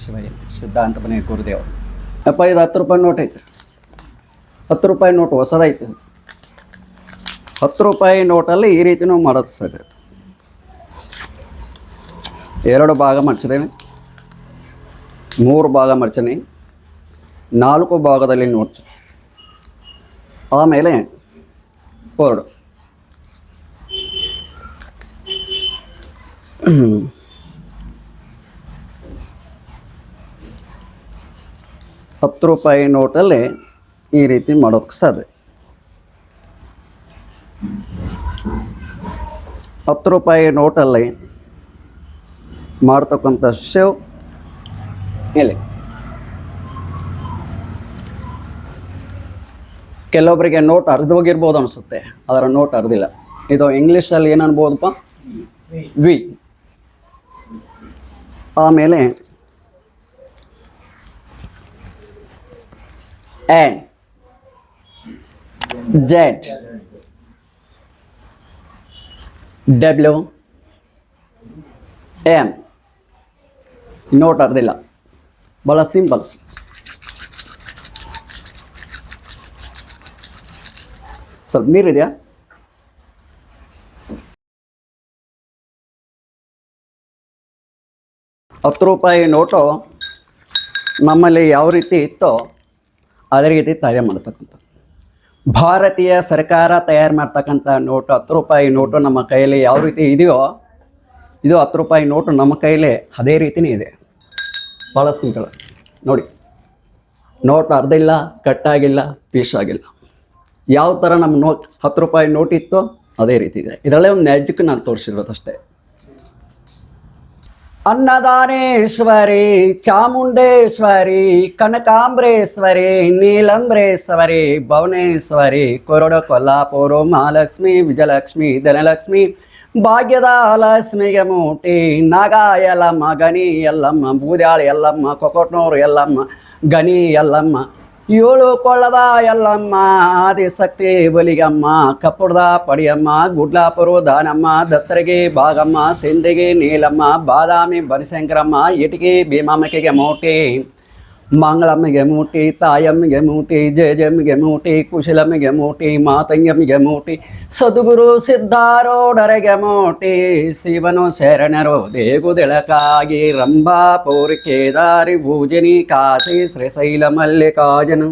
ಶಿವಯ್ಯ ಸಿದ್ಧಾಂತ ಮನೆ ಗುರುದೇವ. ಅಪ್ಪ ಇದು 10 ರೂಪಾಯಿ ನೋಟ್ ಐತೆ. 10 ರೂಪಾಯಿ ನೋಟ್ ಹೊಸದೈತೆ. 10 ರೂಪಾಯಿ ನೋಟಲ್ಲಿ ಈ ರೀತಿನೂ ಮಾಡೋದು ಸರ್. 2 ಭಾಗ ಮಡ್ಚಿದ್ದೇನೆ, 3 ಭಾಗ ಮಡ್ಚೀನಿ, 4 ಭಾಗದಲ್ಲಿ ನೋಟ್ಸ್. ಆಮೇಲೆ ಹೊರಡು 10 ರೂಪಾಯಿ ನೋಟಲ್ಲಿ ಈ ರೀತಿ ಮಾಡೋಕ್ಕೆ ಸಾಧ್ಯ. 10 ರೂಪಾಯಿ ನೋಟಲ್ಲಿ ಮಾಡ್ತಕ್ಕಂಥ ಶೇವ್ ಇಲ್ಲಿ ಕೆಲವೊಬ್ಬರಿಗೆ ನೋಟ್ ಅರ್ಧೋಗಿರ್ಬೋದು ಅನಿಸುತ್ತೆ, ಅದರ ನೋಟ್ ಅರ್ಧಿಲ್ಲ. ಇದು ಇಂಗ್ಲೀಷಲ್ಲಿ ಏನು ಅನ್ಬೋದಪ್ಪ, ವಿ. ಆಮೇಲೆ ಎನ್, ಜೆಡ್, ಡಬ್ಲ್ಯೂ, ಎಮ್. ನೋಟ್ ಅರ್ಧಿಲ್ಲ, ಭಾಳ ಸಿಂಪಲ್ಸ್. ಸ್ವಲ್ಪ ನೀರಿದೆಯಾ? ಹತ್ತು ರೂಪಾಯಿ ನೋಟು ನಮ್ಮಲ್ಲಿ ಯಾವ ರೀತಿ ಇತ್ತೋ ಅದೇ ರೀತಿ ತಯಾರು ಮಾಡ್ತಕ್ಕಂಥ ಭಾರತೀಯ ಸರ್ಕಾರ ತಯಾರು ಮಾಡ್ತಕ್ಕಂಥ ನೋಟು 10 ರೂಪಾಯಿ ನೋಟು ನಮ್ಮ ಕೈಯಲ್ಲಿ ಯಾವ ರೀತಿ ಇದೆಯೋ ಇದು 10 ರೂಪಾಯಿ ನೋಟು ನಮ್ಮ ಕೈಯಲ್ಲಿ ಅದೇ ರೀತಿಯೇ ಇದೆ. ಭಾಳ ಸಿಂಪಲ್ ನೋಡಿ. ನೋಟ್ ಅರ್ಧಿಲ್ಲ, ಕಟ್ಟಾಗಿಲ್ಲ, ಪೀಸ್ ಆಗಿಲ್ಲ. ಯಾವ ಥರ ನಮ್ಮ ನೋಟ್ 10 ರೂಪಾಯಿ ನೋಟ್ ಇತ್ತು ಅದೇ ರೀತಿ ಇದೆ. ಇದರಲ್ಲೇ ಒಂದು ಮ್ಯಾಜಿಕ್ ನಾನು ತೋರಿಸಿರೋದಷ್ಟೇ. ಅನ್ನದಾನೇಶ್ವರಿ, ಚಾಮುಂಡೇಶ್ವರಿ, ಕನಕಾಂಬ್ರೇಶ್ವರಿ, ನೀಲಂಬ್ರೇಶ್ವರಿ, ಭುವನೇಶ್ವರಿ, ಕೊರಡು, ಕೊಲ್ಲಾಪುರ, ಮಹಾಲಕ್ಷ್ಮಿ, ವಿಜಯಲಕ್ಷ್ಮಿ, ಧನಲಕ್ಷ್ಮಿ, ಭಾಗ್ಯದ ಲಕ್ಷ್ಮಿಗೆ ಮೂಟಿ, ನಾಗ ಯಲ್ಲಮ್ಮ, ಗನಿ ಯಲ್ಲಮ್ಮ, ಬೂದ್ಯಾಳಿ ಯಲ್ಲಮ್ಮ, ಕೊಕೊಟ್ನೂರು ಯಲ್ಲಮ್ಮ, ಗನಿ ಯಲ್ಲಮ್ಮ, 7 ಕೊಳ್ಳದ ಯಲ್ಲಮ್ಮ, ಆದಿಶಕ್ತಿ ಬಲಿಗಮ್ಮ, ಕಪ್ಪುಡ್ದ ಪಡಿಯಮ್ಮ, ಗುಡ್ಲಾಪುರ ದಾನಮ್ಮ, ದತ್ತರಿಗೆ ಭಾಗಮ್ಮ, ಸಿಂಧಿಗೆ ನೀಲಮ್ಮ, ಬಾದಾಮಿ ಬನಶಂಕರಮ್ಮ, ಇಟಗಿ ಭೀಮಾಂಬಿಕೆಗೆ ಮೂಟಿ, ಮಂಗಳಮ್ಮಿಗೆ ಮೂಟಿ, ತಾಯಮ್ಮಿಗೆ ಮೂಟಿ, ಜಯಜಮ್ಮಿಗೆ ಮೂಟಿ, ಕುಶಲಮ್ಮಿಗೆ ಮೂಟಿ, ಮಾತಂಗಮ್ಮಿಗೆ ಮೂಟಿ, ಸದ್ಗುರು ಸಿದ್ಧಾರೂಢರಿಗೆ ಮೂಟಿ, ಶಿವನು ಶರಣರು ದೇಗುದೆಳಕಾಗಿ, ರಂಭಾಪುರಿ, ಕೇದಾರಿ, ಭೂಜನಿ, ಕಾಶಿ, ಶ್ರೀಶೈಲ ಮಲ್ಲಿಕಾರ್ಜುನ.